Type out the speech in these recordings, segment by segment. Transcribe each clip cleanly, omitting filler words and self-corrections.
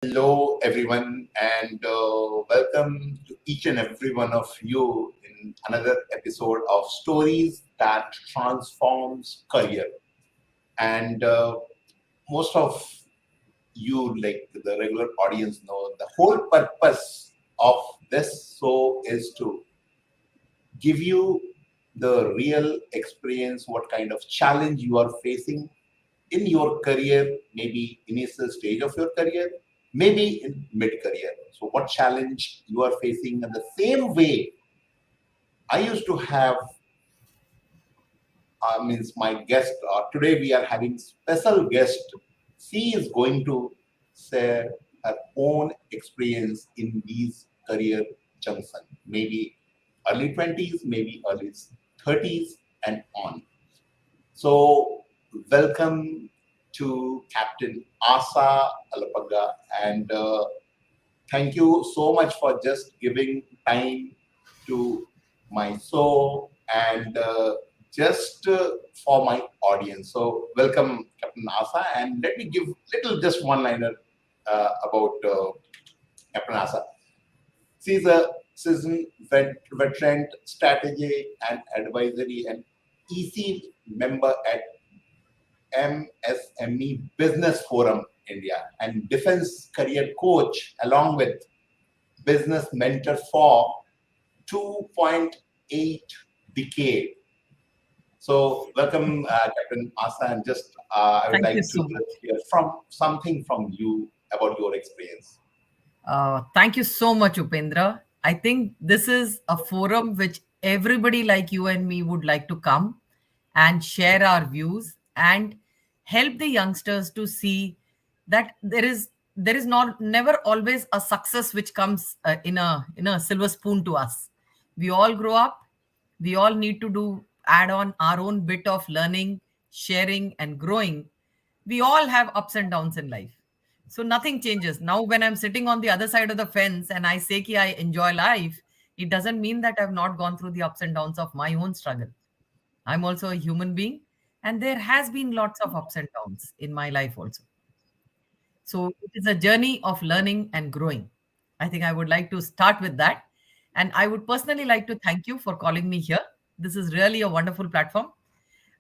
Hello, everyone, and welcome to each and every one of you in another episode of Stories That Transforms Career. And most of you, like the regular audience, know the whole purpose of this show is to give you the real experience, what kind of challenge you are facing in your career, maybe initial stage of your career, maybe in mid-career. So what challenge you are facing in the same way I used to have, means my guest, today we are having special guest. She is going to share her own experience in these career junction, maybe early 20s, maybe early 30s and on. So, welcome to Captain Asha Alagappa, and thank you so much for just giving time to my show and just for my audience. So, welcome, Captain Asha, and let me give little just one liner about Captain Asha. She's a seasoned veteran strategy and advisory and EC member at MSME Business Forum India and Defense Career Coach, along with Business Mentor for 2.8 decade. So, welcome, Captain Asa, and just I would Thank you like to so much. just hear from something from you about your experience. Thank you so much, Upendra. I think this is a forum which everybody like you and me would like to come and share our views and help the youngsters to see that there is not never always a success which comes in a silver spoon to us. We all grow up. We all need to do add on our own bit of learning, sharing, and growing. We all have ups and downs in life. So nothing changes. Now, when I'm sitting on the other side of the fence and I say ki I enjoy life, it doesn't mean that I've not gone through the ups and downs of my own struggle. I'm also a human being, and there has been lots of ups and downs in my life also. So it is a journey of learning and growing. I think I would like to start with that. And I would personally like to thank you for calling me here. This is really a wonderful platform.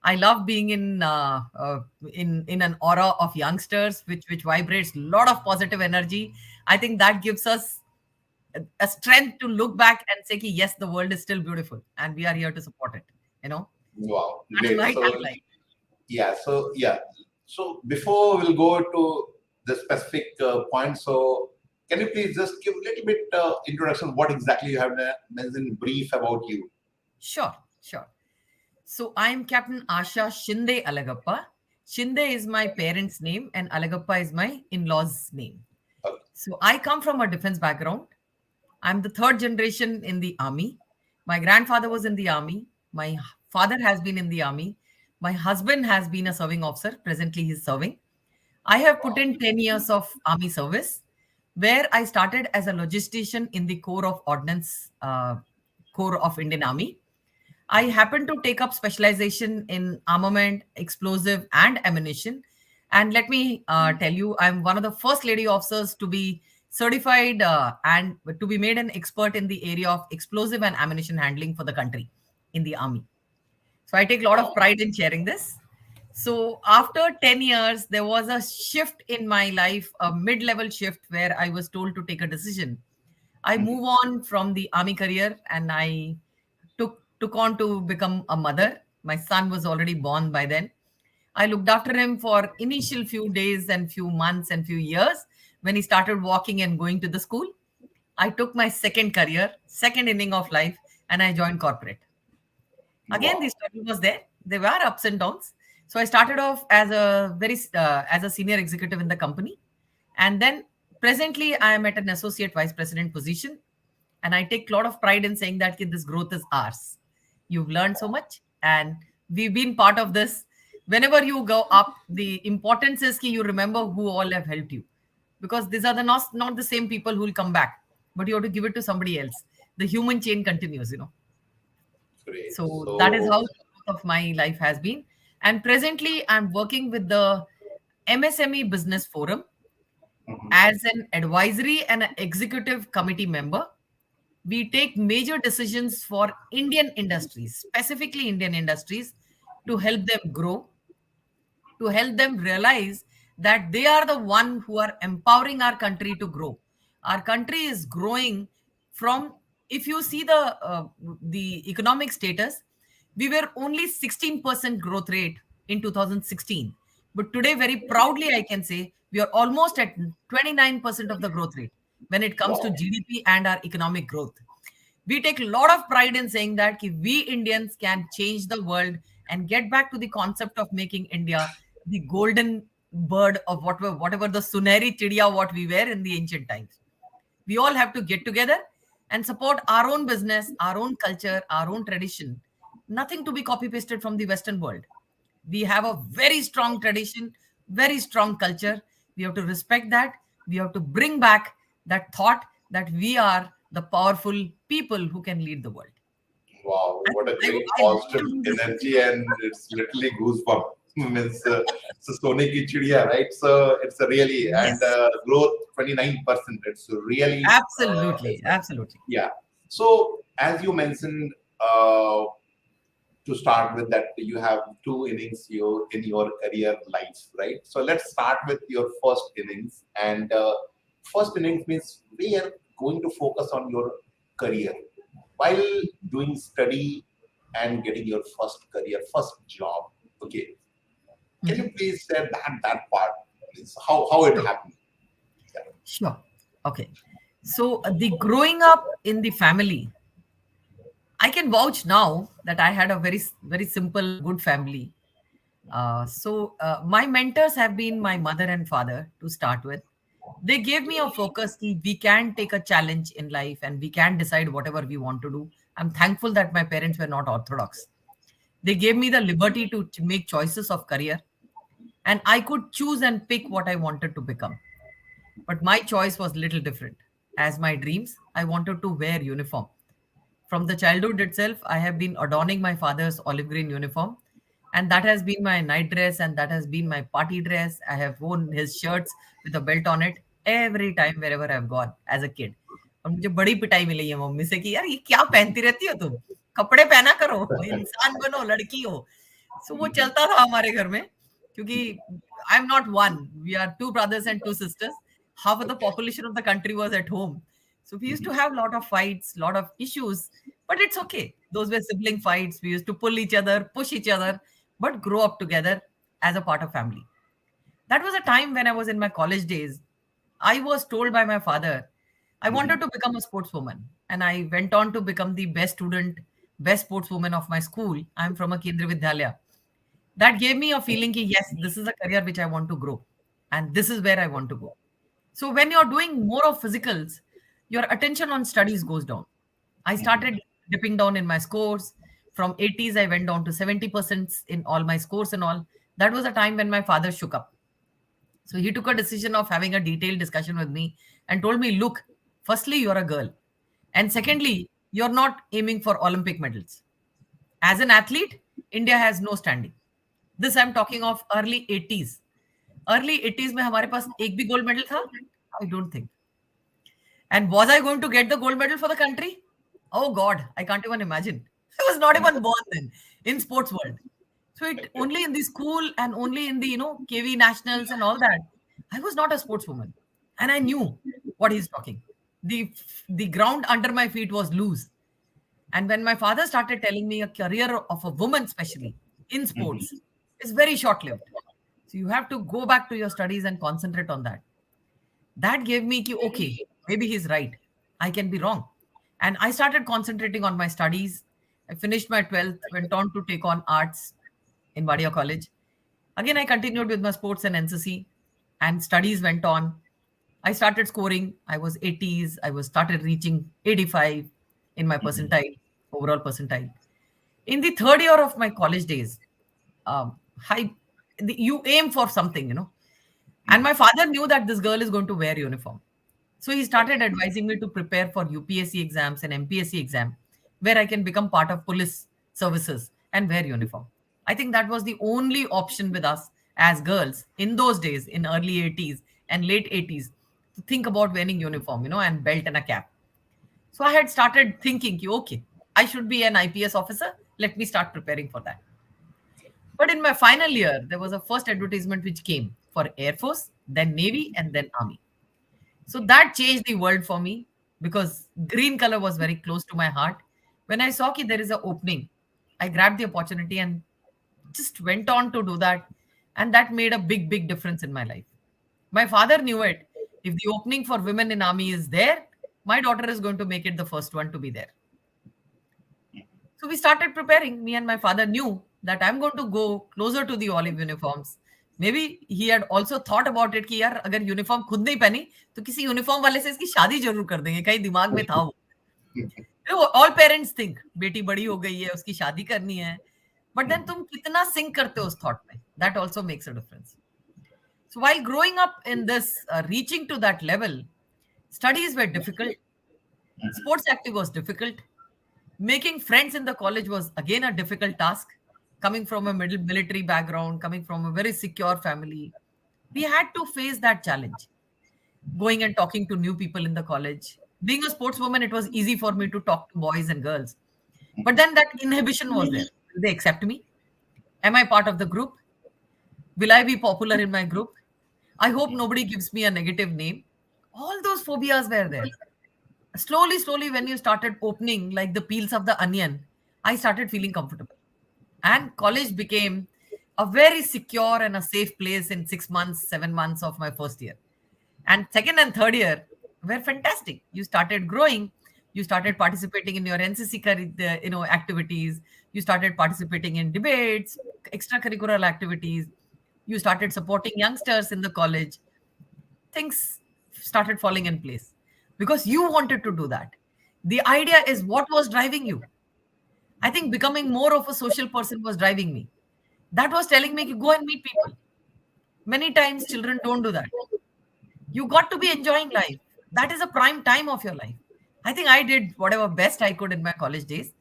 I love being in an aura of youngsters, which vibrates a lot of positive energy. I think that gives us a strength to look back and say, ki, yes, the world is still beautiful, and we are here to support it. You know, Wow, that is great. my So, tagline. yeah. So, before we'll go to the specific point, so can you please just give a little bit introduction? What exactly you have mentioned brief about you? Sure, sure. So I'm Captain Asha Shinde Alagappa. Shinde is my parents' name, and Alagappa is my in-law's name. Okay. So I come from a defense background. I'm the third generation in the army. My grandfather was in the army. My father has been in the army. My husband has been a serving officer. Presently, he's serving. I have put Wow. in 10 years of army service, where I started as a logistician in the Corps of Ordnance, Corps of Indian Army. I happen to take up specialization in armament, explosive, and ammunition. And let me tell you, I'm one of the first lady officers to be certified and to be made an expert in the area of explosive and ammunition handling for the country in the army. So I take a lot of Wow. pride in sharing this. So after 10 years, there was a shift in my life, a mid-level shift where I was told to take a decision. I Mhm. move on from the army career and I took on to become a mother. My son was already born by then. I looked after him for initial few days and few months and few years. When he started walking and going to the school, I took my second career, second inning of life, and I joined corporate. Again, the Wow. struggle was there. There were ups and downs. So I started off as a as a senior executive in the company, and then presently I am at an associate vice president position, and I take a lot of pride in saying that "Ki, this growth is ours. You've learned so much, and we've been part of this. Whenever you go up, the importance is that you remember who all have helped you, because these are not the same people who will come back, but you have to give it to somebody else. The human chain continues, you know. Great. So that is how the growth of my life has been. And presently, I'm working with the MSME Business Forum. Mhm. As an advisory and an executive committee member, we take major decisions for Indian industries, specifically Indian industries, to help them grow, to help them realize that they are the one who are empowering our country to grow. Our country is growing from, if you see the economic status, we were only 16% growth rate in 2016, but today very proudly I can say we are almost at 29% of the growth rate when it comes to Wow. GDP and our economic growth. We take a lot of pride in saying that ki we Indians can change the world and get back to the concept of making India the golden bird of whatever the Suneri Chidiya what we were in the ancient times. We all have to get together and support our own business, our own culture, our own tradition. Nothing to be copy pasted from the Western world. We have a very strong tradition, very strong culture. We have to respect that. We have to bring back that thought that we are the powerful people who can lead the world. Wow, I, what a I, great I want positive to do this. energy, and it's literally goosebump. Means so Sone ki chidiya, right? So it's a really and Yes, growth 29%. It's really absolutely, absolutely. yeah. So as you mentioned, to start with, that you have two innings in your career life, right? So let's start with your first innings. And first innings means we are going to focus on your career while doing study and getting your first career, first job. Okay, can you Mhm. please share that part? Means how it Sure, happened? Yeah. sure. Okay. So the growing up in the family, I can vouch now that I had a very simple, good family. My mentors have been my mother and father to start with. They gave me a focus that we can take a challenge in life and we can decide whatever we want to do. I'm thankful that my parents were not orthodox. They gave me the liberty to make choices of career, and I could choose and pick what I wanted to become. But my choice was little different. As my dreams, I wanted to wear uniform. From the childhood itself, I have been adorning my father's olive green uniform, and that has been my night dress, and that has been my party dress. I have worn his shirts with a belt on it every time wherever I've gone as a kid. और मुझे बड़ी पिटाई मिली है mummy से कि यार ये क्या पहनती रहती हो तुम, कपड़े पहना करो, इंसान बनो, लड़की हो. सो वो चलता था हमारे घर में, क्योंकि I am not one, we are two brothers and two sisters. Half of the Okay. population of the country was at home. So we used to Mhm. have a lot of fights, lot of issues, but it's okay. Those were sibling fights. We used to pull each other, push each other, but grow up together as a part of family. That was a time when I was in my college days. I was told by my father I wanted Mhm. to become a sportswoman, and I went on to become the best student, best sportswoman of my school. I'm from a Kendriya Vidyalaya. That gave me a feeling that yes, this is a career which I want to grow, and this is where I want to go. So when you're doing more of physicals, your attention on studies goes down. I Mhm. started dipping down in my scores. From 80s, I went down to 70% in all my scores and all. That was a time when my father shook up. So he took a decision of having a detailed discussion with me and told me, look, firstly, you're a girl. And secondly, you're not aiming for Olympic medals. As an athlete, India has no standing. This I'm talking of early 80s. Early 80s में हमारे पास एक भी gold medal था? I don't think. And was I going to get the gold medal for the country? Oh God, I can't even imagine. I was not even born then in sports world. So it Okay. only in the school and only in the KV nationals and all that. I was not a sportswoman, and I knew what he's talking. The ground under my feet was loose, and when my father started telling me a career of a woman, especially in sports, Mhm. is very short lived. So you have to go back to your studies and concentrate on that. That gave me ki, okay, maybe he's right. I can be wrong. And I started concentrating on my studies. I finished my 12th, went on to take on arts in Wadia College. Again, I continued with my sports and NCC, and studies went on. I started scoring. I was 80s. I was started reaching 85 in my Mhm. percentile, overall percentile. In the third year of my college days, I, you aim for something. And Mhm. my father knew that this girl is going to wear uniform. So he started Okay. advising me to prepare for UPSC exams and MPSC exam, where I can become part of police services and wear uniform. I think that was the only option with us as girls in those days, in early 80s and late 80s. to think about wearing uniform, and belt and a cap. So I had started thinking, okay, I should be an IPS officer. Let me start preparing for that. But in my final year, there was a first advertisement which came for Air Force, then Navy, and then Army. So that changed the world for me because green color was very close to my heart. When I saw that there is an opening, I grabbed the opportunity and just went on to do that. And that made a big, big difference in my life. My father knew it. If the opening for women in army is there, my daughter is going to make it the first one to be there. So we started preparing. Me and my father knew that I'm going to go closer to the olive uniforms. Maybe he had also thought about it कि यार अगर uniform खुद नहीं पहनी तो किसी uniform वाले से इसकी शादी जरूर कर देंगे, कहीं दिमाग में था वो. ऑल पेरेंट्स थिंक बेटी बड़ी हो गई है, उसकी शादी करनी है. बट देन तुम कितना सिंक करते हो उस थॉट में, that also makes a difference. So while growing up in this, reaching to that level, studies were difficult. Sports active was difficult. Making friends in the college was again a difficult task. Coming from a middle military background, coming from a very secure family, we had to face that challenge. Going and talking to new people in the college. Being a sportswoman, it was easy for me to talk to boys and girls. But then that inhibition was there. Will they accept me? Am I part of the group? Will I be popular in my group? I hope nobody gives me a negative name. All those phobias were there. Slowly, slowly, when you started opening like the peels of the onion, I started feeling comfortable. And college became a very secure and a safe place in 6 months, 7 months of my first year. And second and third year were fantastic. You started growing. You started participating in your NCC, activities. You started participating in debates, extracurricular activities. You started supporting youngsters in the college. Things started falling in place because you wanted to do that. The idea is what was driving you. I think becoming more of a social person was driving me. That was telling me to go and meet people. Many times children don't do that. You got to be enjoying life. That is a prime time of your life. I think I did whatever best I could in my college days.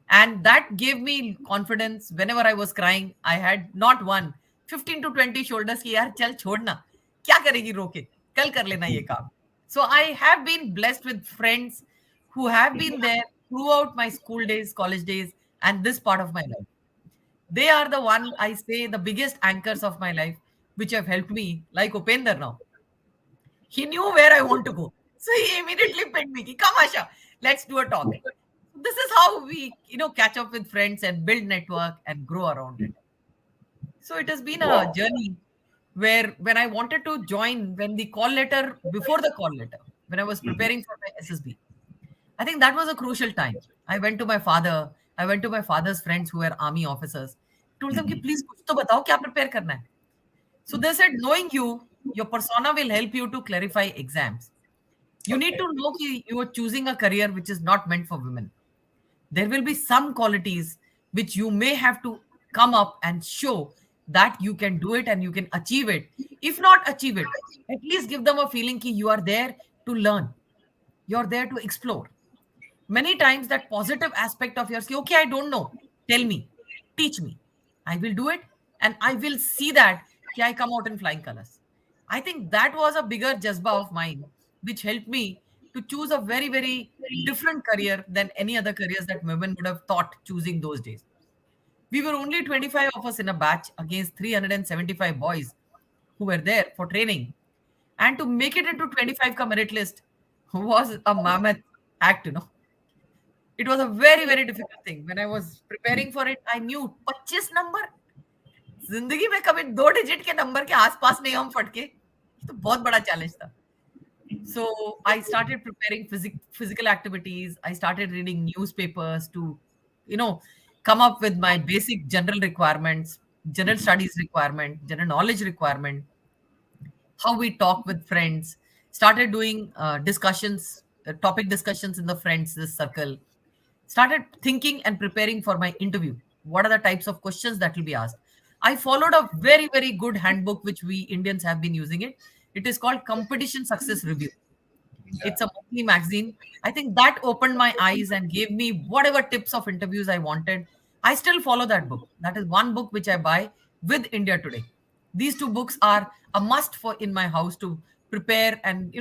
And that gave me confidence. Whenever I was crying, I had not one, 15 to 20 shoulders ki yaar chal chhodna. Kya karegi roke? Kal kar lena ye kaam. So I have been blessed with friends who have been there throughout my school days, college days, and this part of my life. They are the one, I say, the biggest anchors of my life, which have helped me, like Upender now. He knew where I want to go. So he immediately pinned me. Come, Asha, let's do a talk. This is how we, catch up with friends and build network and grow around it. So it has been a Wow. journey where when I wanted to join, when the call letter, before the call letter, when I was Mhm. preparing for my SSB, I think that was a crucial time. I went to my father. I went to my father's friends who were army officers. Told them, कि, Mhm. please कुछ तो बताओ क्या prepare करना है. So they said, knowing you, your persona will help you to clarify exams. You need Okay. to know that you are choosing a career which is not meant for women. There will be some qualities which you may have to come up and show that you can do it and you can achieve it. If not achieve it, at least give them a feeling that you are there to learn. You're there to explore. Many times that positive aspect of yours, okay, I don't know, tell me, teach me. I will do it and I will see that I come out in flying colors. I think that was a bigger jazba of mine which helped me to choose a very, very different career than any other careers that women would have thought choosing those days. We were only 25 of us in a batch against 375 boys who were there for training, and to make it into 25 ka merit list was a mammoth act. It was a very, very difficult thing. When I was preparing for it, I knew 25 number जिंदगी में कभी 2 digit के number के आसपास नहीं हम फटके. ये तो बहुत बड़ा चैलेंज था. So I started preparing physical activities. I started reading newspapers to, you know, come up with my basic general requirements, general studies requirement, general knowledge requirement, how we talk with friends. Started doing discussions, topic discussions in the friends this circle. Started thinking and preparing for my interview. What are the types of questions that will be asked? I followed a very, very good handbook which we Indians have been using it. It is called Competition Success Review. Yeah. It's a monthly magazine. I think that opened my eyes and gave me whatever tips of interviews I wanted. I still follow that book. That is one book which I buy with India Today. These two books are a must for in my house to prepare and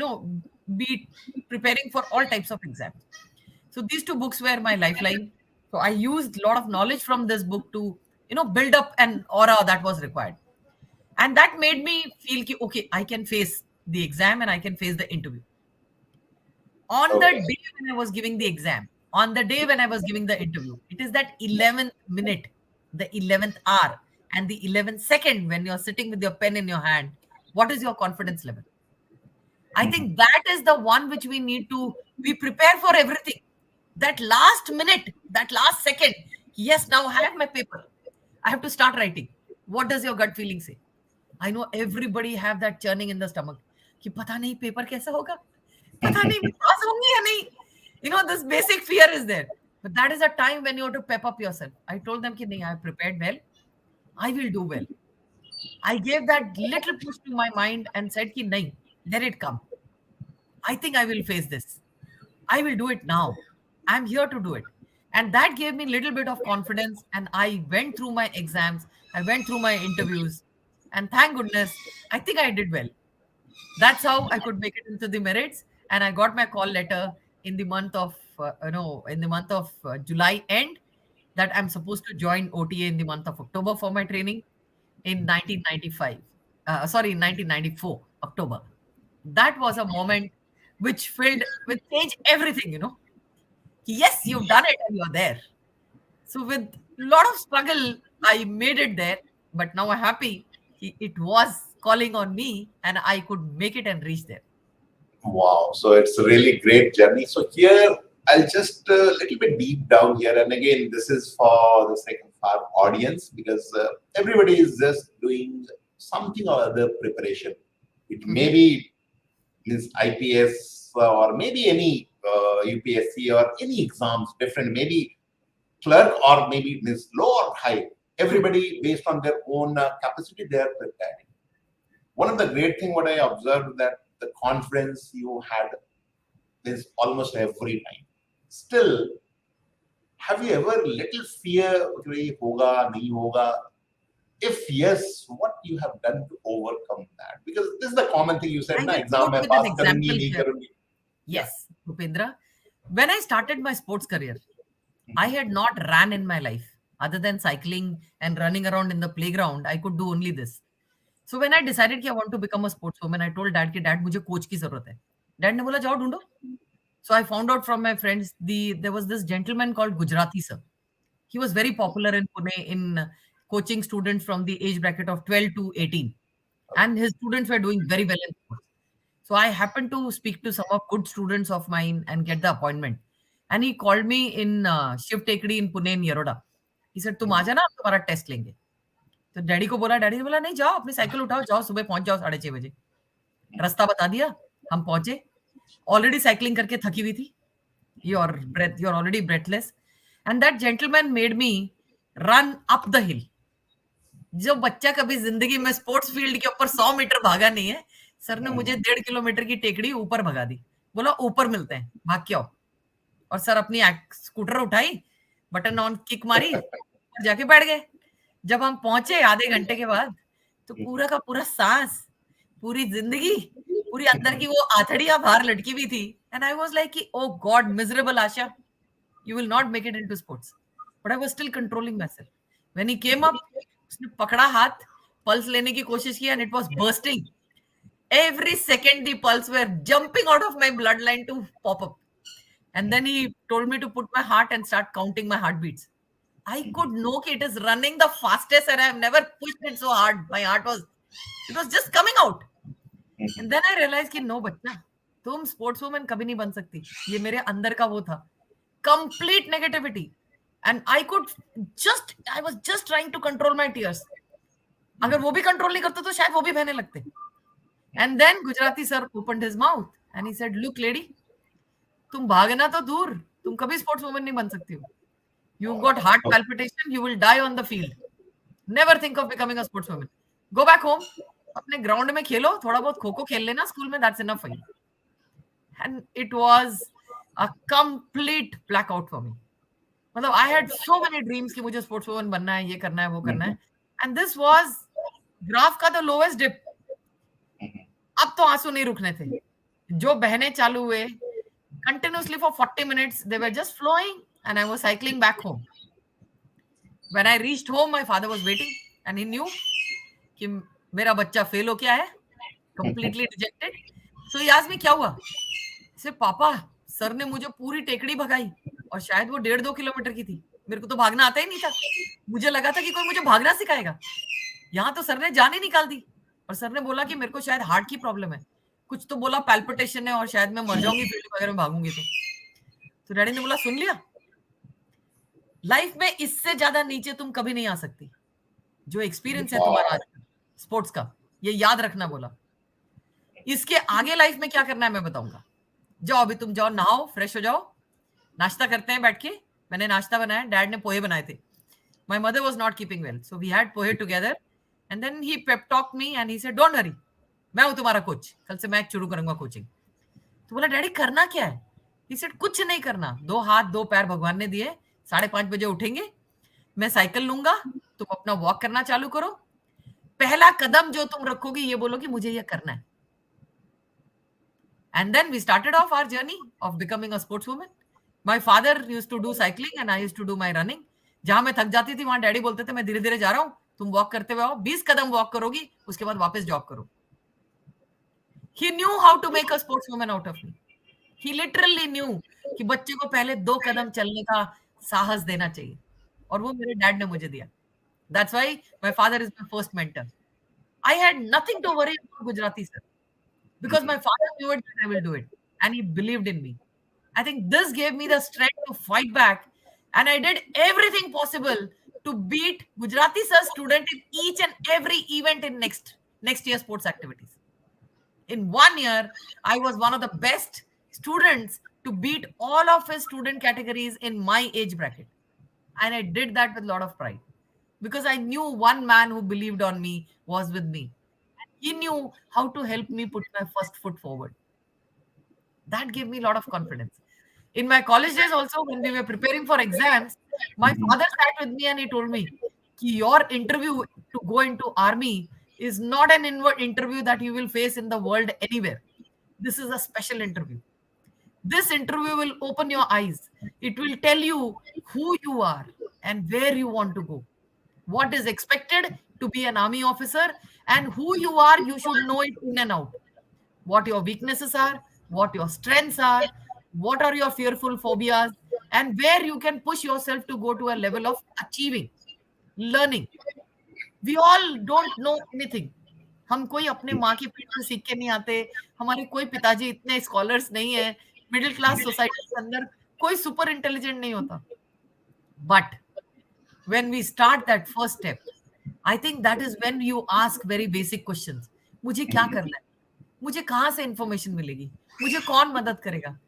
be preparing for all types of exams. So these two books were my lifeline. So I used a lot of knowledge from this book to build up an aura that was required, and that made me feel ki, okay, I can face the exam and I can face the interview. On the Okay. day when I was giving the exam, on the day when I was giving the interview, it is that 11th minute, the 11th hour, and the 11th second when you're sitting with your pen in your hand. What is your confidence level? I Mhm. think that is the one which we prepare for everything. That last minute, that last second, yes, now I have my paper. I have to start writing. What does your gut feeling say? I know everybody have that churning in the stomach. कि पता नहीं paper कैसा होगा, पता नहीं मैं पास होंगी या नहीं. This basic fear is there. But that is a time when you have to pep up yourself. I told them कि नहीं, I have prepared well. I will do well. I gave that little push to my mind and said कि नहीं, let it come. I think I will face this. I will do it now. I'm here to do it. And that gave me a little bit of confidence. And I went through my exams, I went through my interviews. And thank goodness, I think I did well. That's how I could make it into the merits. And I got my call letter in the month of, July end, that I'm supposed to join OTA in the month of October for my training in 1995. Sorry, 1994, October. That was a moment which changed everything. Yes, you've done it and you're there. So with a lot of struggle, I made it there. But now I'm happy. It was calling on me and I could make it and reach there. Wow. So it's a really great journey. So here, I'll just a little bit deep down here. And again, this is for the sake of our audience because everybody is just doing something or other preparation. It may Mhm. be means IPS or maybe any UPSC or any exams different, maybe clerk or maybe means low or high. True. Everybody based on their own capacity they are preparing. One of the great thing what I observed that the confidence you had is almost every time. Still, have you ever little fear कि होगा नहीं होगा? If yes, what you have done to overcome that? Because this is the common thing you said I ना will exam quote में with an pass करूंगी example नहीं here. करूंगी. Yeah. Yes, Upendra. When I started my sports career, I had not ran in my life. Other than cycling and running around in the playground, I could do only this. So when I decided कि I want to become a sportswoman, I told dad कि dad मुझे coach की जरूरत है. Dad ने बोला जाओ ढूंढो. So I found out from my friends there was this gentleman called Gujarati sir. He was very popular in Pune in coaching students from the age bracket of 12 to 18. And his students were doing very well in sports. So I happened to speak to some of good students of mine and get the appointment. And he called me in Shiv Tekdi in Pune in Yeroda. He said, तुम आ जाना, हम तुम्हारा test लेंगे. तो daddy को बोला, daddy ने बोला नहीं जाओ, अपनी साइकिल उठाओ, जाओ सुबह पहुंच जाओ 6:30 बजे. रास्ता बता दिया, हम पहुंचे. ऑलरेडी साइकिलिंग करके थकी हुई थी. You're already breathless. And that gentleman made me run up the hill. जो बच्चा कभी जिंदगी में स्पोर्ट्स फील्ड के ऊपर 100 मीटर भागा नहीं है, सर ने मुझे 1.5 किलोमीटर की टेकड़ी ऊपर भगा दी. बोला ऊपर मिलते हैं, भाग के आओ. और सर अपनी स्कूटर उठाई, बटन ऑन किक मारी और जाके बैठ गए. जब हम पहुंचे आधे घंटे के बाद, तो पूरा का पूरा सांस, पूरी जिंदगी, पूरी अंदर की वो आथड़ियां बाहर लटकी हुई थी. एंड आई वाज लाइक कि oh God, miserable Asha, you will not make it into sports. But I was still controlling myself. When he came up, उसने पकड़ा हाथ, पल्स लेने की कोशिश की, and it was bursting. Every second the pulse were jumping out of my bloodline to pop up. And then he told me to put my heart and start counting my heartbeats. I could know it is running the fastest and I have never pushed it so hard. My heart was, it was just coming out. And then I realized कि no बच्चा, तुम sports woman कभी नहीं बन सकती. ये मेरे अंदर का वो था. Complete negativity. And I was just trying to control my tears. अगर वो भी कंट्रोल नहीं करते तो शायद वो भी बहने लगते. And then Gujarati sir opened his mouth and he said, look lady, तुम भागना तो दूर, तुम कभी स्पोर्ट्स वुमन नहीं बन सकती हो. You've got heart palpitation, you will die on the field. Never think of becoming a sportswoman. Go back home, अपने ग्राउंड में खेलो, थोड़ा बहुत खो खो खेल लेना स्कूल में, that's enough for you. And it was a complete blackout for me. मतलब I had so many dreams कि मुझे स्पोर्ट्स वुमन बनना है, ये करना है, वो करना है. And this was ग्राफ का the lowest dip. अब अब तो आंसू नहीं रुकने थे, जो बहने चालू हुए continuously for 40 minutes. They were just flowing, and I was cycling back home. When I reached home, my father was waiting, and he knew कि मेरा बच्चा फेल हो गया है, completely rejected. So he asked me क्या हुआ? से पापा, सर ने मुझे पूरी टेकड़ी भगाई और शायद वो 1.5-2 किलोमीटर की थी। मेरे को तो भागना आता ही नहीं था। मुझे लगा था कि कोई मुझे भागना सिखाएगा। यहाँ तो सर ने जान ही निकाल दी और सर ने बोला कि मेरे को शायद हार्ट की प्रॉब्लम है। कुछ तो बोला पैल्पिटेशन है और शायद मैं मर जाऊंगी फील्ड वगैरह में भागूंगी तो डैडी ने बोला सुन लिया, लाइफ में इससे ज्यादा नीचे तुम कभी नहीं आ सकती। जो एक्सपीरियंस है तुम्हारा आज स्पोर्ट्स का, ये याद रखना बोला। इसके आगे लाइफ में क्या करना है मैं बताऊंगा। जाओ अभी तुम जाओ, नहाओ, फ्रेश हो जाओ, नाश्ता करते हैं बैठ के। मैंने नाश्ता बनाया, डैड ने पोहे बनाए थे। My mother was not keeping well, so we had pohe together and then he pep talk me and he said don't worry, मैं हूं तुम्हारा कोच, कल से मैं शुरू करूंगा कोचिंग। तो बोला डैडी करना क्या है? ही सेड कुछ नहीं करना, 2 हाथ 2 पैर भगवान ने दिए, 5:30 बजे उठेंगे, मैं साइकिल लूंगा, तुम अपना वॉक करना चालू करो, पहला कदम जो तुम रखोगे ये बोलो कि मुझे ये करना है। And then we started off our journey of becoming a sportswoman. My father used to do cycling and I used to do my running. जहां मैं थक जाती थी वहां डैडी बोलते थे मैं धीरे धीरे जा रहा हूं, तुम वॉक करते हुए आओ, 20 कदम वॉक करोगी, उसके बाद वापस जॉब करो। He knew how to make a sportswoman out of me. He literally knew कि बच्चे को पहले 2 कदम चलने का साहस देना चाहिए और वो मेरे डैड ने मुझे दिया। That's why my father is my first mentor. I had nothing to worry about Gujarati sir because my father knew it that I will do it and he believed in me. I think this gave me the strength to fight back and I did everything possible to beat Gujarati sir student in each and every event in next year sports activities. In 1 year, I was one of the best students to beat all of his student categories in my age bracket. And I did that with a lot of pride because I knew one man who believed on me was with me. He knew how to help me put my first foot forward. That gave me a lot of confidence. In my college days also, when we were preparing for exams, my father sat with me and he told me, your interview to go into army is not an interview that you will face in the world anywhere. This is a special interview. This interview will open your eyes. It will tell you who you are and where you want to go. What is expected to be an army officer and who you are, you should know it in and out. What your weaknesses are, what your strengths are, what are your fearful phobias, and where you can push yourself to go to a level of achieving, learning. We all don't know anything. हम कोई अपने माँ की पीठ से सीख के नहीं आते, हमारे कोई पिताजी इतने स्कॉलर्स नहीं है, मिडिल क्लास सोसाइटी के अंदर कोई सुपर इंटेलिजेंट नहीं होता। But when we start that first step, I think that is when you ask very basic questions. मुझे क्या करना है? मुझे कहाँ से इंफॉर्मेशन मिलेगी? मुझे कौन मदद करेगा?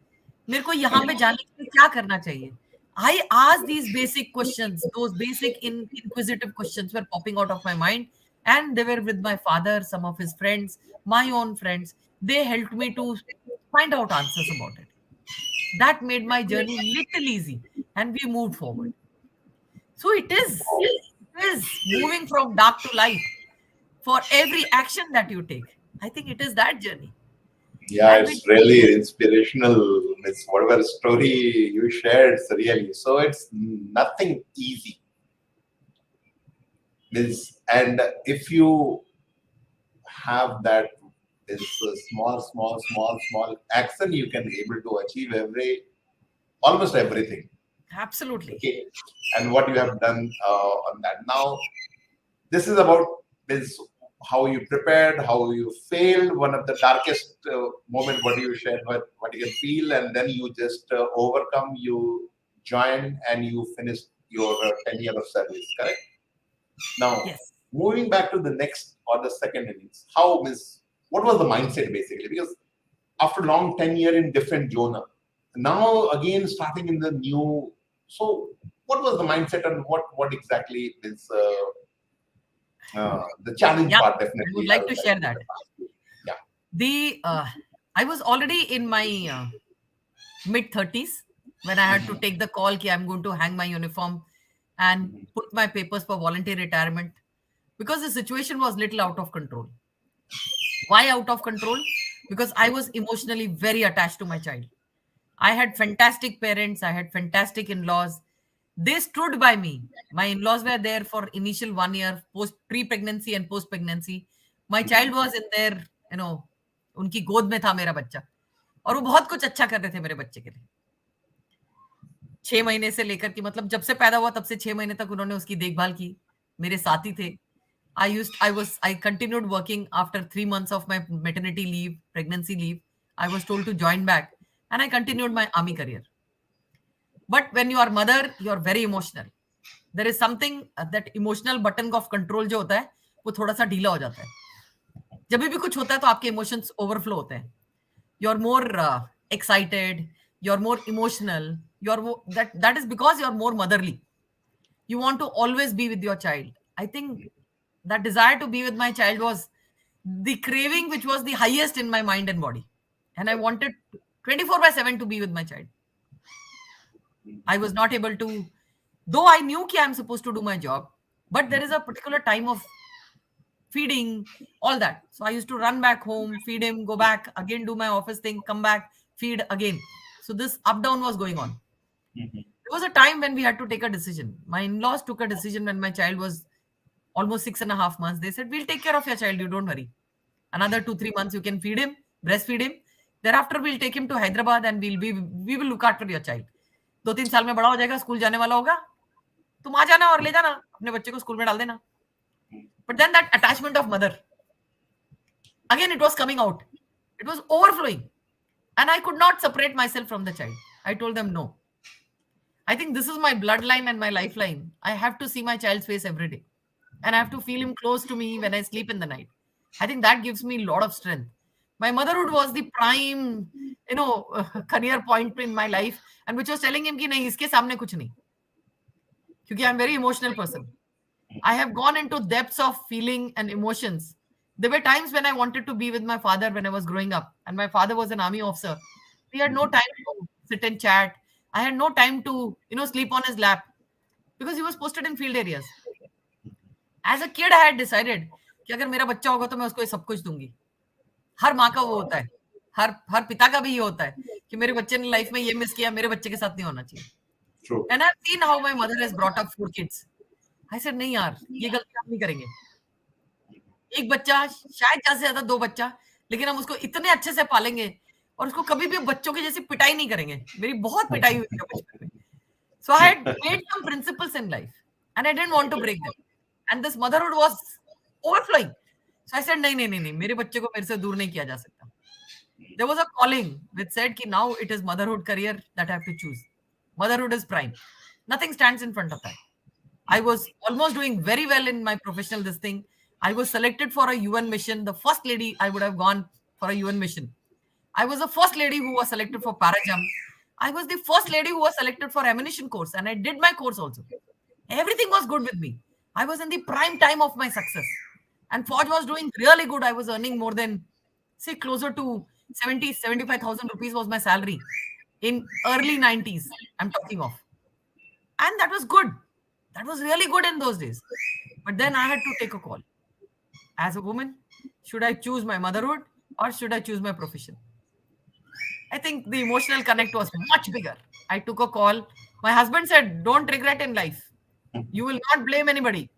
मेरे को यहाँ पे जाने के लिए क्या करना चाहिए? I asked these basic questions. Those basic inquisitive questions were popping out of my mind, and they were with my father, some of his friends, my own friends. They helped me to find out answers about it. That made my journey little easy, and we moved forward. So it is moving from dark to light for every action that you take. I think it is that journey. Yeah, And it's really inspirational. It's whatever story you shared, it's really. So it's nothing easy. And if you have that this small action, you can able to achieve almost everything. Absolutely. Okay. And what you have done on that. Now, this is about this how you prepared, how you failed, one of the darkest moment, what you shared, what you can feel, and then you just overcome, you join, and you finish your 10 years of service, correct? Now, Yes. Moving back to the next or the second innings, what was the mindset basically? Because after long 10 years in different genre, now again starting in the new, so what was the mindset and what exactly is the challenge part? Definitely, I would like to share that. Yeah. I was already in my mid-30s when I had to take the call that I'm going to hang my uniform and put my papers for voluntary retirement because the situation was little out of control. Why out of control? Because I was emotionally very attached to my child. I had fantastic parents, I had fantastic in-laws. They stood by me. My in-laws were there for initial 1 year, post pre-pregnancy and post-pregnancy. My child was in their, you know, उनकी गोद में था मेरा बच्चा, और वो बहुत कुछ अच्छा कर रहे थे मेरे बच्चे के लिए। 6 महीने से लेकर के, मतलब जब से पैदा हुआ तब से 6 महीने तक उन्होंने उसकी देखभाल की, मेरे साथ ही थे। I continued working after 3 months of my maternity leave, pregnancy leave. I was told to join back, and I continued my army career. But when you are mother, you are very emotional. There is something that emotional button of control जो होता है, वो थोड़ा सा ढीला हो जाता है। जब भी कुछ होता है तो आपके emotions overflow होते हैं। You are more excited, you are more emotional, you are more, that is because you are more motherly. You want to always be with your child. I think that desire to be with my child was the craving which was the highest in my mind and body, and I wanted 24/7 to be with my child. I was not able to, though I knew ki I'm supposed to do my job, but there is a particular time of feeding, all that. So I used to run back home, feed him, go back, again do my office thing, come back, feed again. So this up down was going on. There was a time when we had to take a decision. My in-laws took a decision when my child was almost 6.5 months. They said, "We'll take care of your child, you don't worry. Another 2-3 months you can feed him, breastfeed him. Thereafter we'll take him to Hyderabad and we will look after your child. 2-3 साल में बड़ा हो जाएगा, school जाने वाला होगा, तुम आ जाना और ले जाना अपने बच्चे को, स्कूल में डाल देना." But then that attachment of mother, again it was coming out. It was overflowing. And I could not separate myself from the child. I told them no. I think this is my bloodline and my lifeline. I have to see my child's face every day. And I have to feel him close to me when I sleep in the night. I think that gives me a lot of strength. My motherhood was the prime, career point in my life, and which was telling him कि नहीं, इसके सामने कुछ नहीं. क्योंकि I'm very emotional person. I have gone into depths of feeling and emotions. There were times when I wanted to be with my father when I was growing up, and my father was an army officer. We had no time to sit and chat. I had no time to, sleep on his lap because he was posted in field areas. As a kid, I had decided कि अगर मेरा बच्चा होगा तो मैं उसको ये सब कुछ दूंगी. हर माँ का वो होता है, हर पिता का भी ये होता है कि मेरे बच्चे ने लाइफ में ये मिस किया, मेरे बच्चे के साथ नहीं होना चाहिए. True. And I've seen how my mother has brought up 4 kids. I said नहीं यार, ये गलती हम नहीं करेंगे. एक बच्चा, शायद ज्यादा से ज्यादा 2 बच्चा, लेकिन हम उसको इतने अच्छे से पालेंगे और उसको कभी भी बच्चों की जैसी पिटाई नहीं करेंगे. मेरी बहुत पिटाई हुई है बचपन में. So I had made some principles in life and I didn't want to break them. And this motherhood was overflowing. So I said नहीं नहीं नहीं नहीं, मेरे बच्चे को मेरे से दूर नहीं किया जा सकता. There was a calling which said कि now it is motherhood career that I have to choose. Motherhood is prime. Nothing stands in front of that. I was almost doing very well in my professional this thing. I was selected for a UN mission. The first lady I would have gone for a UN mission. I was the first lady who was selected for parajump. I was the first lady who was selected for ammunition course, and I did my course also. Everything was good with me. I was in the prime time of my success. And Forge was doing really good. I was earning more than, say, closer to 75,000 rupees was my salary in early 90s. I'm talking of. And that was good. That was really good in those days. But then I had to take a call. As a woman, should I choose my motherhood or should I choose my profession? I think the emotional connect was much bigger. I took a call. My husband said, don't regret in life. You will not blame anybody.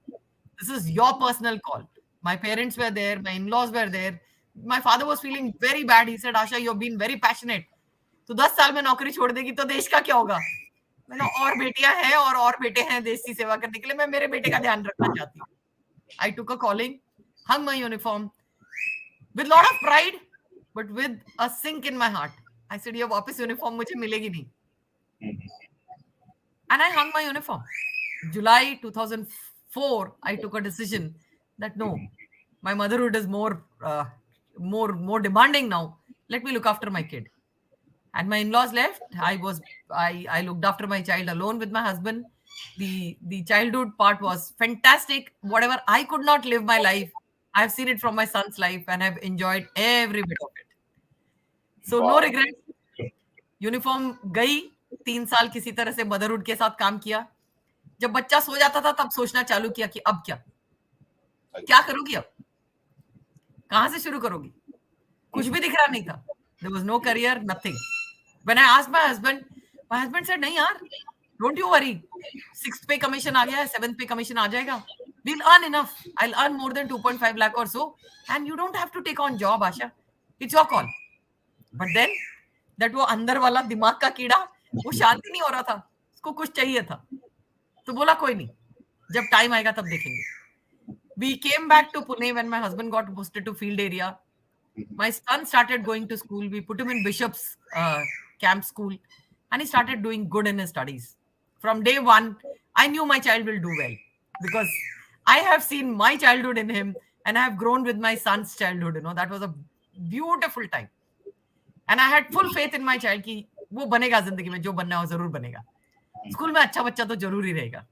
This is your personal call. My parents were there. My in-laws were there. My father was feeling very bad. He said, Asha, you've been very passionate. तो 10 साल में नौकरी छोड़ देगी तो देश का क्या होगा? मैंने और बेटियां हैं और बेटे हैं देश की सेवा करने के लिए, मैं मेरे बेटे का ध्यान रखना चाहती हूँ. I took a calling, hung my uniform with lot of pride, but with a sink in my heart. I said, ये वापस यूनिफॉर्म मुझे मिलेगी नहीं. And I hung my uniform. July 2004, I took a decision that no, my motherhood is more demanding now. Let me look after my kid. And my in-laws left. I looked after my child alone with my husband. The childhood part was fantastic. Whatever I could not live my life, I've seen it from my son's life and I've enjoyed every bit of it. So no regrets. Uniform गई, 3 साल किसी तरह से motherhood के साथ काम किया. जब बच्चा सो जाता था तब सोचना चालू किया कि अब क्या करूंगी अब. कहां से शुरू करोगी? कुछ भी दिख रहा नहीं था. There was no career, nothing. When I asked my husband said, नहीं यार, don't you worry. 6th पे commission आ गया है, 7th पे commission आ जाएगा. We'll earn enough. I'll earn more than 2.5 lakh or so. And you don't have to take on job, Asha. It's your call. But then, that वो अंदर वाला दिमाग का कीड़ा, वो शांति नहीं हो रहा था. उसको कुछ चाहिए था. तो बोला कोई नहीं. जब टाइम आएगा तब देखेंगे. We came back to Pune when my husband got posted to field area. My son started going to school. We put him in Bishop's camp school, and he started doing good in his studies. From day one, I knew my child will do well because I have seen my childhood in him, and I have grown with my son's childhood. You know, that was a beautiful time, and I had full faith in my child कि वो बनेगा जिंदगी में जो बनना है वो जरूर बनेगा. स्कूल में अच्छा बच्चा तो जरूर ही रहेगा.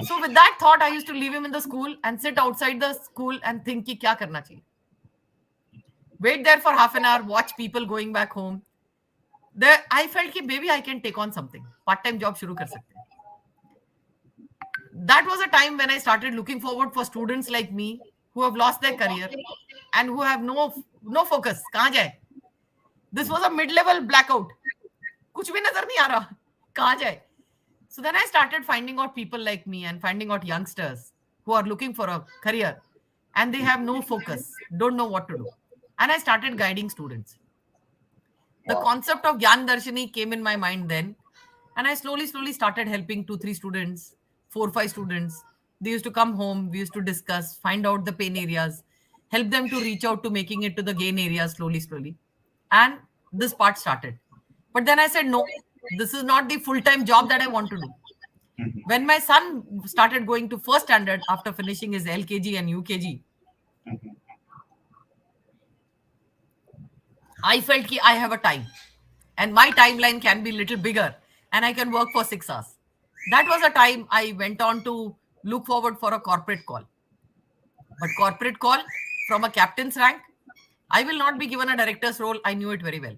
So with that thought, I used to leave him in the school and sit outside the school and think कि क्या करना चाहिए. Wait there for half an hour, watch people going back home. There, I felt कि maybe I can take on something. Part-time job शुरू कर सकते हैं. That was a time when I started looking forward for students like me who have lost their career and who have no focus. कहाँ जाए? This was a mid-level blackout. कुछ भी नजर नहीं आ रहा. कहाँ जाए? So then I started finding out people like me and finding out youngsters who are looking for a career and they have no focus, don't know what to do. And I started guiding students. The concept of Gyan Darshini came in my mind then. And I slowly started helping 2-3 students, 4-5 students. They used to come home. We used to discuss, find out the pain areas, help them to reach out to making it to the gain areas slowly. And this part started. But then I said, no, this is not the full-time job that I want to do. When my son started going to first standard after finishing his LKG and UKG, I felt that I have a time and my timeline can be a little bigger and I can work for 6 hours. That was a time I went on to look forward for a corporate call. But corporate call from a captain's rank, I will not be given a director's role. I knew it very well.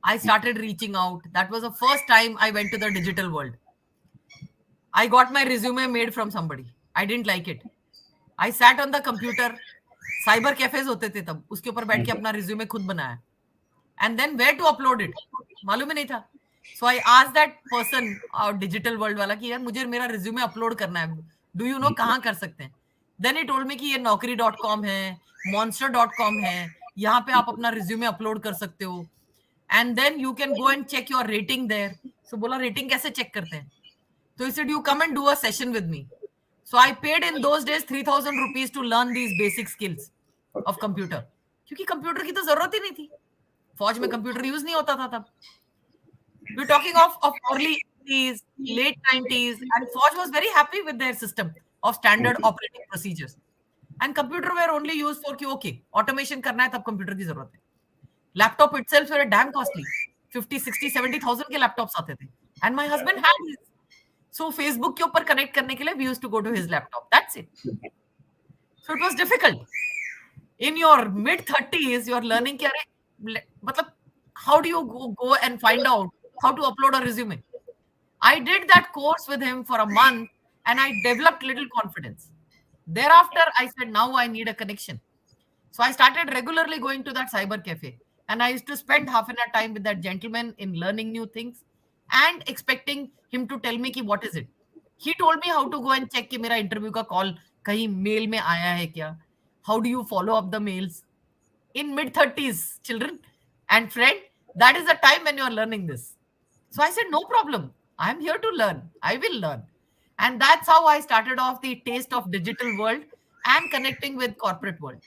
I started reaching out. That was the first time I went to the digital world. I got my resume made from somebody. I didn't like it. I sat on the computer. Cyber cafes होते थे तब, उसके ऊपर बैठ के अपना resume खुद बनाया. And then where to upload it? मालूम ही नहीं था. So I asked that person, our digital world वाला, कि यार मुझे मेरा रिज्यूमे अपलोड करना है. Do you know कहाँ कर सकते हैं? Then he told me कि ये naukri.com है, monster.com है, यहाँ पे आप अपना रिज्यूमे अपलोड कर सकते हो. And then you can go and check your rating there. So बोला रेटिंग कैसे चेक करते हैं? So he said, you come and do a session with me. So I paid in those days 3,000 rupees to learn these basic skills of computer. क्योंकि computer की तो जरूरत ही नहीं थी. फौज में कंप्यूटर यूज नहीं होता था तब. We're talking of early 80s, late 90s, and Fauj was very happy with their system of standard operating procedures. And computer were only used for कि okay, automation करना है तब कंप्यूटर की जरूरत है. Laptop itself were damn costly. 50, 60, 70,000 के laptops आते थे. And my husband had his. So Facebook के ऊपर connect करने के लिए we used to go to his laptop. That's it. So it was difficult. In your mid-30s, you're learning कि अरे मतलब how do you go and find out how to upload a resume? I did that course with him for a month and I developed little confidence. Thereafter, I said, now I need a connection. So I started regularly going to that cyber cafe and I used to spend half an hour time with that gentleman in learning new things and expecting him to tell me ki what is it. He told me how to go and check कि मेरा interview का call कहीं mail में आया है क्या? How do you follow up the mails? In mid-30s, children and friend, that is the time when you are learning this. So I said, no problem. I am here to learn. I will learn. And that's how I started off the taste of digital world and connecting with corporate world.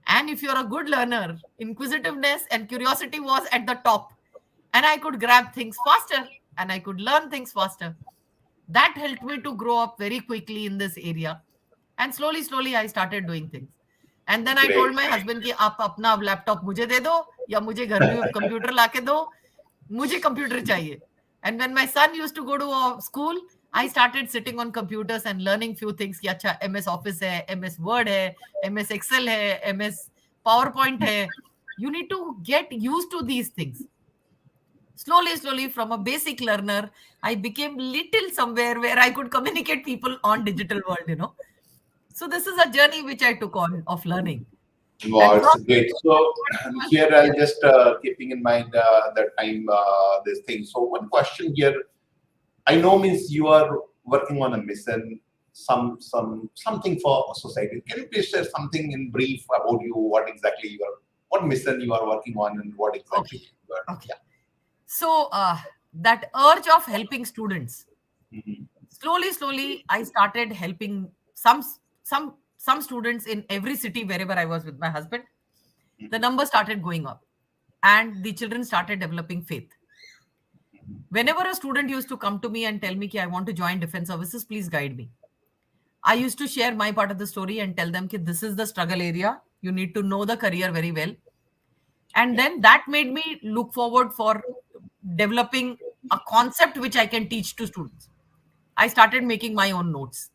And if you're a good learner, inquisitiveness and curiosity was at the top. And I could grab things faster and I could learn things faster. That helped me to grow up very quickly in this area. And slowly, I started doing things. And then I told my husband कि आप अपना laptop मुझे दे दो या मुझे घर में computer लाके दो, मुझे कंप्यूटर चाहिए. And when my son used to go to school, I started sitting on computers and learning few things कि अच्छा MS Office है, MS Word है, MS Excel है, MS PowerPoint है. You need to get used to these things. Slowly, from a basic learner, I became little somewhere where I could communicate people on digital world, you know. So this is a journey which I took on of learning. Wow, And it's from great. So here I'll just keeping in mind the time this thing. So one question here, I know means you are working on a mission, something for society. Can you please share something in brief about you? What exactly you are, what mission you are working on, and what okay, exactly you are? okay. So that urge of helping students, Yeah. Mhm. slowly, I started helping some students in every city wherever I was with my husband. The Mhm. number started going up, and the children started developing faith. Whenever a student used to come to me and tell me, "Ki, I want to join defense services, please guide me." I used to share my part of the story and tell them, "Ki, this is the struggle area. You need to know the career very well." And Yeah. then that made me look forward for developing a concept which I can teach to students. I started making my own notes.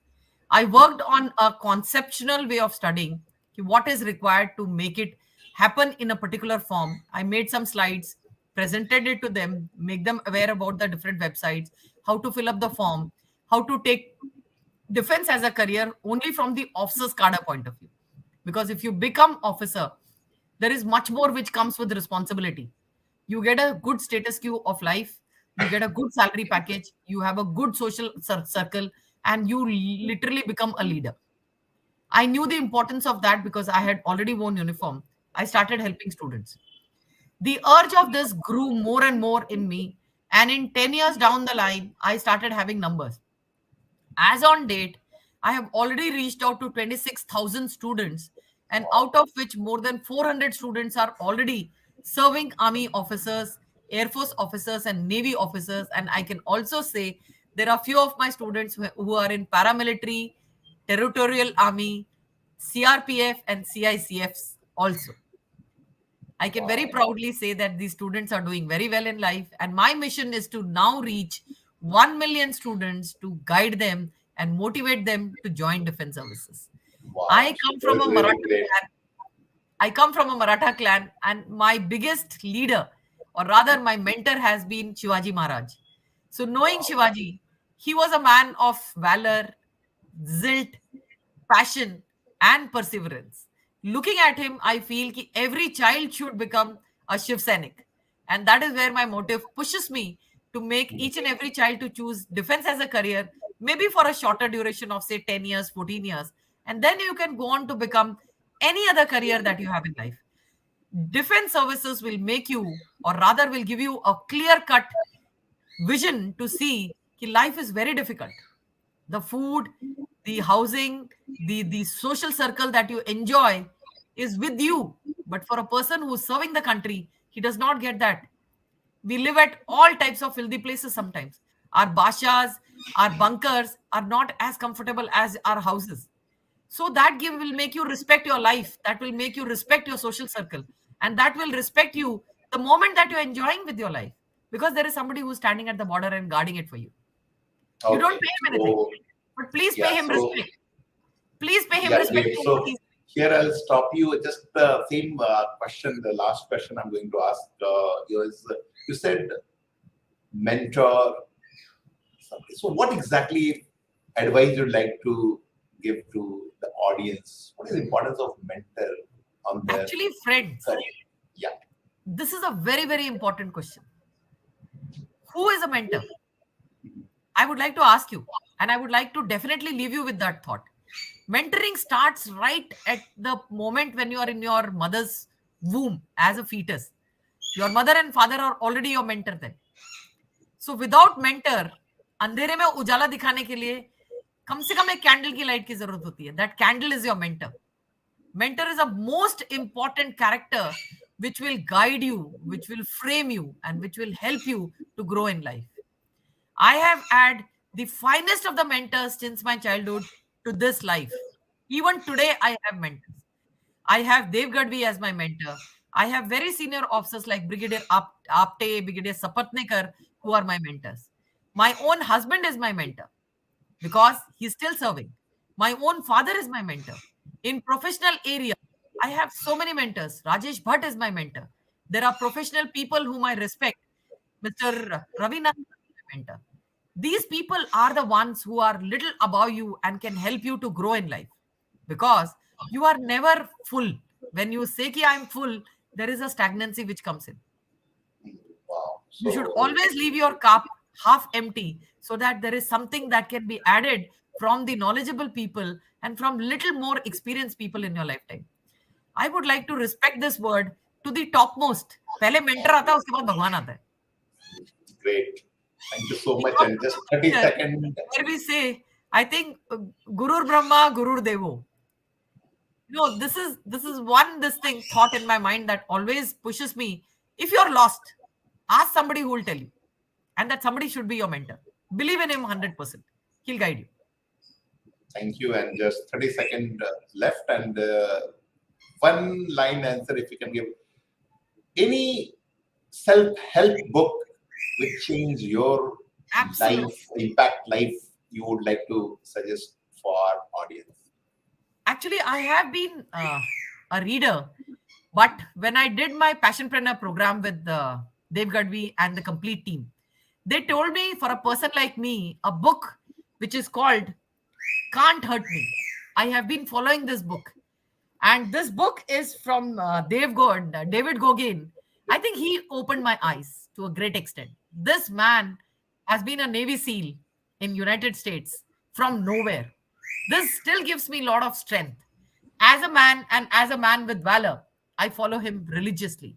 I worked on a conceptual way of studying, ki what is required to make it happen in a particular form. I made some slides, presented it to them, make them aware about the different websites, how to fill up the form, how to take defense as a career only from the officer's cadre point of view. Because if you become officer, there is much more which comes with responsibility. You get a good status quo of life, you get a good salary package, you have a good social circle, and you literally become a leader. I knew the importance of that because I had already worn uniform. I started helping students. The urge of this grew more and more in me, and in 10 years down the line, I started having numbers. As on date, I have already reached out to 26,000 students, and Wow. out of which more than 400 students are already serving Army officers, Air Force officers, and Navy officers. And I can also say there are few of my students who are in paramilitary, territorial army, CRPF, and CICFs also. I can very Wow. proudly say that these students are doing very well in life. And my mission is to now reach 1 million students to guide them and motivate them to join defense services. Wow. I So come that from is a really Maratha great. clan. I come from a Maratha clan, and my biggest leader, or rather, my mentor, has been Shivaji Maharaj. So, knowing Wow. Shivaji, he was a man of valor, zilt, passion, and perseverance. Looking at him, I feel that every child should become a Shiv Sainik. And that is where my motive pushes me to make Mhm. each and every child to choose defense as a career, maybe for a shorter duration of, say, 10 years, 14 years. And then you can go on to become any other career that you have in life. Defense services will make you, or rather, will give you a clear cut vision to see that life is very difficult. The food, the housing, the social circle that you enjoy is with you. But for a person who's serving the country, he does not get that. We live at all types of filthy places sometimes. Our bashas, our bunkers are not as comfortable as our houses. So that give will make you respect your life. That will make you respect your social circle. And that will respect you the moment that you're enjoying with your life. Because there is somebody who's standing at the border and guarding it for you. You don't Okay. pay him anything. So But please yeah. pay him So respect. Please pay him yeah, respect great. for what So he's. here I'll stop you. Just the same question, the last question I'm going to ask you is you said mentor somebody. So what exactly advice you'd like to give to the audience? What is the importance of mentor on their Actually, friends, career? Yeah. this is a very, very important question. Who is a mentor? I would like to ask you, and I would like to definitely leave you with that thought. Mentoring starts right at the moment when you are in your mother's womb as a fetus. Your mother and father are already your mentor then. So without mentor अंधेरे में उजाला दिखाने के लिए कम से कम एक candle की light की जरूरत होती है. That candle is your mentor. Mentor is a most important character which will guide you, which will frame you, and which will help you to grow in life. I have had the finest of the mentors since my childhood to this life. Even today, I have mentors. I have Dev Gadvi as my mentor. I have very senior officers like Brigadier Apte, Brigadier Sapatnekar, who are my mentors. My own husband is my mentor because he's still serving. My own father is my mentor. In professional area, I have so many mentors. Rajesh Bhatt is my mentor. There are professional people whom I respect. Mr. Ravi Nandan is my mentor. These people are the ones who are little above you and can help you to grow in life because you are never full. When you say ki I'm full, there is a stagnancy which comes in. Wow. You should So always leave your cup half empty so that there is something that can be added from the knowledgeable people and from little more experienced people in your lifetime. I would like to respect this word to the topmost. पहले mentor आता है उसके बाद भगवान आता है. great. Thank you so We much. come And to just the 30 picture second. where we say, I think Gurur Brahma, Gurur Devo. No, this is one this thing thought in my mind that always pushes me. If you're lost, ask somebody who will tell you, and that somebody should be your mentor. Believe in him 100%. He'll guide you. Thank you. And just 30 second left. And one line answer if you can give. Any self-help book which change your Absolutely. life, impact life, you would like to suggest for our audience? Actually, I have been a reader, but when I did my Passionpreneur program with Dev Gadvi and the complete team, they told me for a person like me, a book which is called Can't Hurt Me. I have been following this book. And this book is from David Gogin. I think he opened my eyes to a great extent. This man has been a Navy SEAL in United States from nowhere. This still gives me a lot of strength. As a man and as a man with valor, I follow him religiously.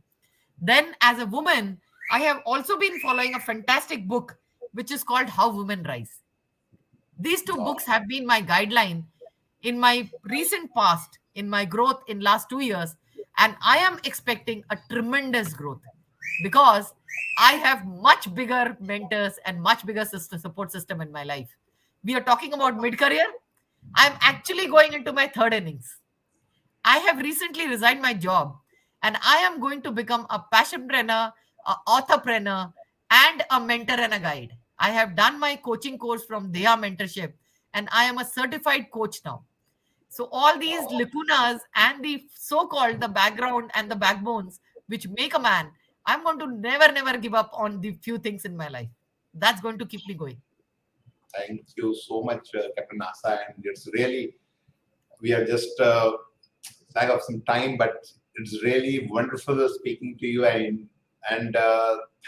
Then, as a woman, I have also been following a fantastic book which is called How Women Rise. These two Wow. books have been my guideline in my recent past, in my growth in last 2 years, and I am expecting a tremendous growth because I have much bigger mentors and much bigger support system in my life. We are talking about mid-career. I'm actually going into my third innings. I have recently resigned my job and I am going to become a passionpreneur, a authorpreneur, and a mentor and a guide. I have done my coaching course from Deha Mentorship and I am a certified coach now. So all these lacunas and the so-called the background and the backbones which make a man, I'm going to never give up on the few things in my life. That's going to keep me going. Thank you so much, Captain Asa. And it's really, we are just lack of some time, but it's really wonderful speaking to you. And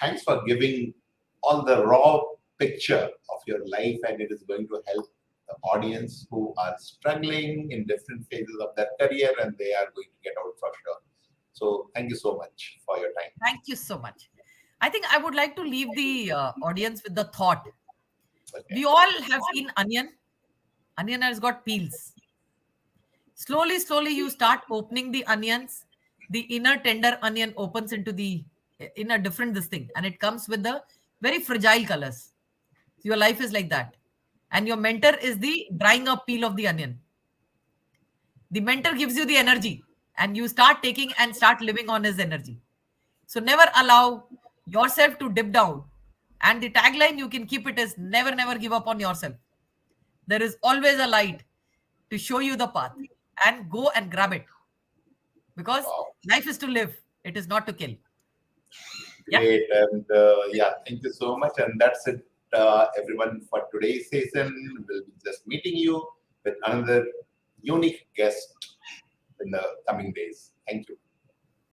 thanks for giving all the raw picture of your life, and it is going to help the audience who are struggling in different phases of their career, and they are going to get out for sure. So thank you so much for your time. Thank you so much. I think I would like to leave the audience with the thought. Okay. We all have seen onion. Onion has got peels. Slowly, you start opening the onions. The inner tender onion opens into the in a different this thing, and it comes with the very fragile colors. Your life is like that, and your mentor is the drying up peel of the onion. The mentor gives you the energy, and you start taking and start living on his energy. So never allow yourself to dip down. And the tagline you can keep it is never give up on yourself. There is always a light to show you the path, and go and grab it because Wow. life is to live, it is not to kill. Yeah. Great. And yeah, thank you so much. And that's it, everyone, for today's session. We'll be just meeting you with another unique guest in the coming days. Thank you.